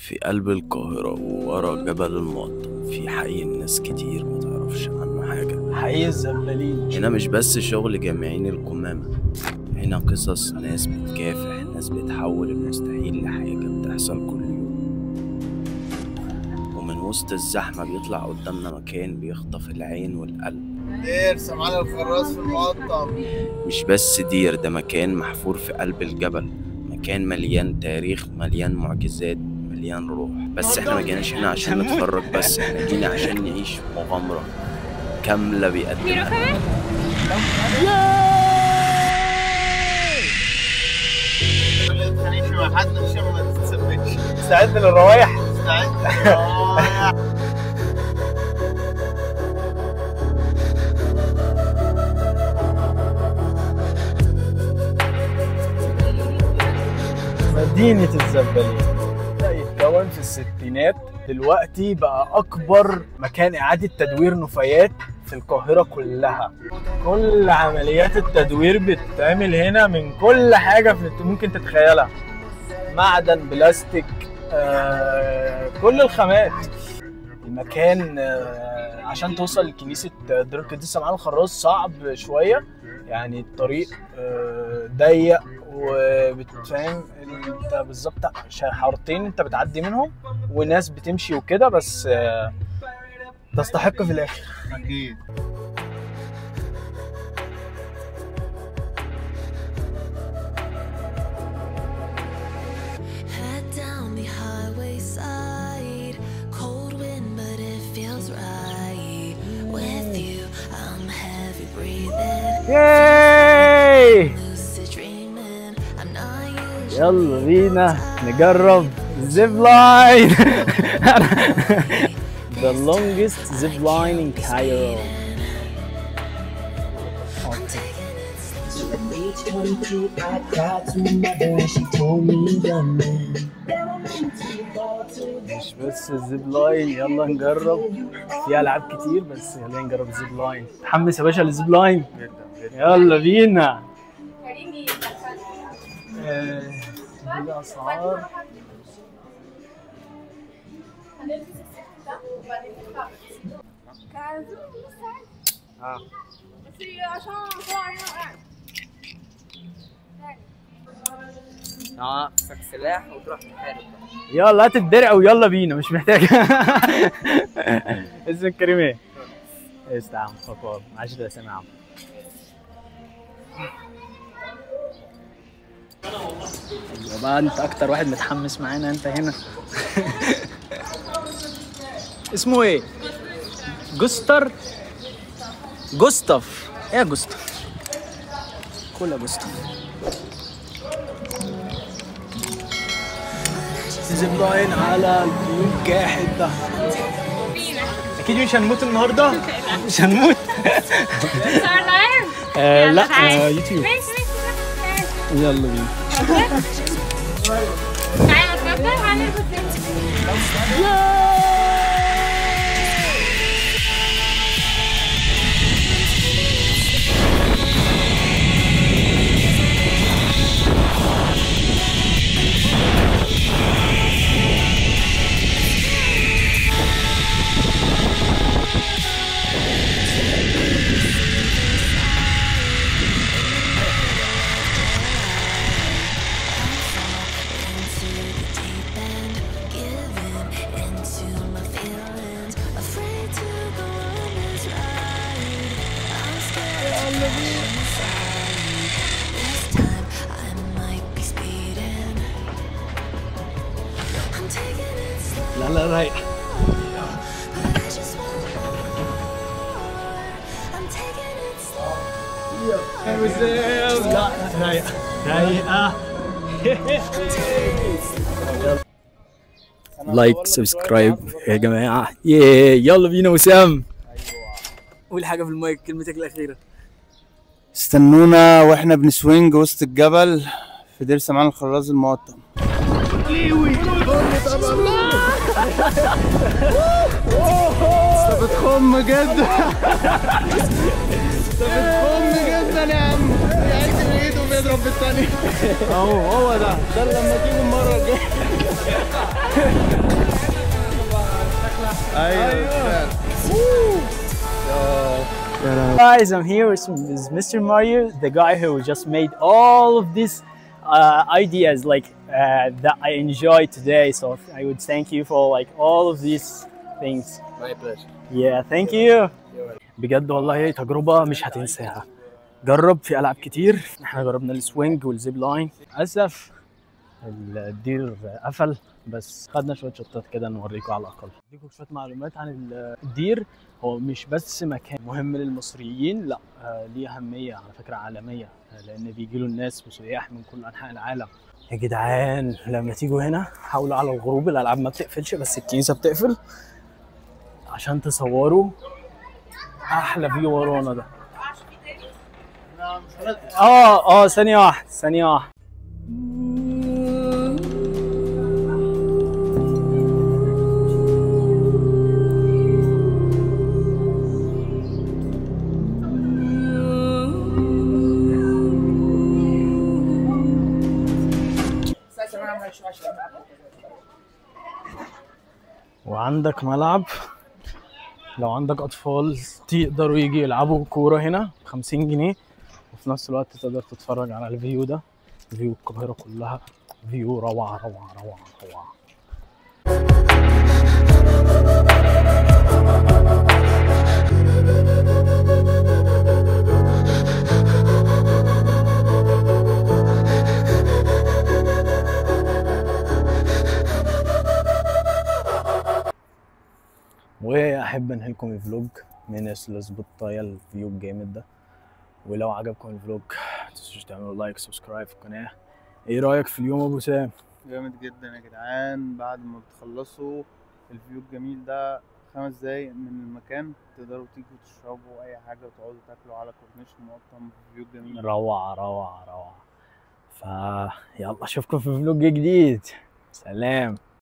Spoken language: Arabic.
في قلب القاهرة وورا جبل المقطم في حي ناس كتير ما تعرفش عنه حاجة. حي الزبالين. هنا مش بس شغل جامعين القمامة، هنا قصص ناس بتكافح، ناس بتحول المستحيل لحاجة بتحصل كل يوم. ومن وسط الزحمة بيطلع قدامنا مكان بيخطف العين والقلب. دير سمعنا الفراس في المقطم. مش بس دير، ده مكان محفور في قلب الجبل، مكان مليان تاريخ، مليان معجزات، مليان روح. بس احنا ما جيناش هنا عشان نتفرج بس، احنا جينا عشان نعيش مغامرة كاملة بيقدمها. استعد للروايح. استعد. مدينة الزبالين بدأ يتكون في الستينات، دلوقتي بقى أكبر مكان إعادة تدوير نفايات في القاهرة كلها. كل عمليات التدوير بتتعمل هنا من كل حاجة ممكن تتخيلها، معدن، بلاستيك، كل الخامات. المكان عشان توصل لكنيسة دير القديس سمعان الخراز صعب شوية، يعني الطريق ضيق وبتفهم انت بالظبط حارتين انت بتعدي منهم وناس بتمشي وكده، بس تستحق في الاخر اكيد. ياي يلا بينا نجرب زيب لاين. The longest zip line in Cairo. مش بس الزيب لاين، يلا نجرب. في العاب كتير بس يلا نجرب الزيب لاين. متحمس يا باشا للزيب لاين؟ يلا بينا. دي الاسعار. تمسك سلاح وتروح تحارب. يلا هات الدرع ويلا بينا، مش محتاج. اسمك كريم ايه؟ استعم فقط 10 اسامي عم. بقى انت اكتر واحد متحمس معانا انت هنا. اسمه ايه؟ جوستاف. ايه يا جوستاف؟ كل يا جوستاف. زيب لاين على البيوت جاحد ده. اكيد مش هنموت النهارده. مش هنموت. لا يوتيوب. يلا بينا. لا لا رايق. لا رايقة رايقة. لايك سبسكرايب يا جماعة. يلا بينا. وسام قول حاجة في المايك، كلمتك الأخيرة. استنونا واحنا بنسوينج وسط الجبل في دير سمعان الخراز المقطم. انت بتخم جدا. انت بتخم جدا يا عم. يعيش بايده وبيضرب بالتاني. هو ده لما تيجي المرة الجاية. Guys, I'm here with Mr. Mario, the guy who just made all of these ideas that I enjoyed today. So I would thank you for like all of these things. My pleasure. Yeah, thank you. بجد والله تجربة مش هتنساها. جرب في ألعاب كتير، احنا جربنا السوينج والزيب لاين. للأسف الدير قفل، بس خدنا شوية شطات كده نوريكم على الأقل. اديكم شوية معلومات عن الدير. هو مش بس مكان مهم للمصريين، لا ليه أهمية على فكرة عالمية، لأن بيجيله الناس وسياح من كل أنحاء العالم. يا جدعان لما تيجوا هنا حاولوا على الغروب، الألعاب ما بتقفلش بس الكنيسة بتقفل عشان تصوروا أحلى فيو ورانا ده. ثانية واحدة. وعندك ملعب لو عندك أطفال تقدروا يجي يلعبوا كورة هنا ب50 جنيه، وفي نفس الوقت تقدر تتفرج على الفيو ده، فيو القاهرة كلها، فيو روعة روعة روعة روعة. واحب انهي لكم الفلوج من السبوتايه الفيو الجامد ده. ولو عجبكم الفلوج متنسوش تعملوا لايك سبسكرايب في القناه. ايه رايك في اليوم ابو سام؟ جامد جدا يا جدعان. بعد ما بتخلصوا الفيو الجميل ده 5 دقايق من المكان تقدروا تيجوا تشربوا اي حاجه وتقعدوا تاكلوا على كورنيش المقطم في الفيو الجميل. روعه روعه روعه. فيلا اشوفكم في فلوج جديد. سلام.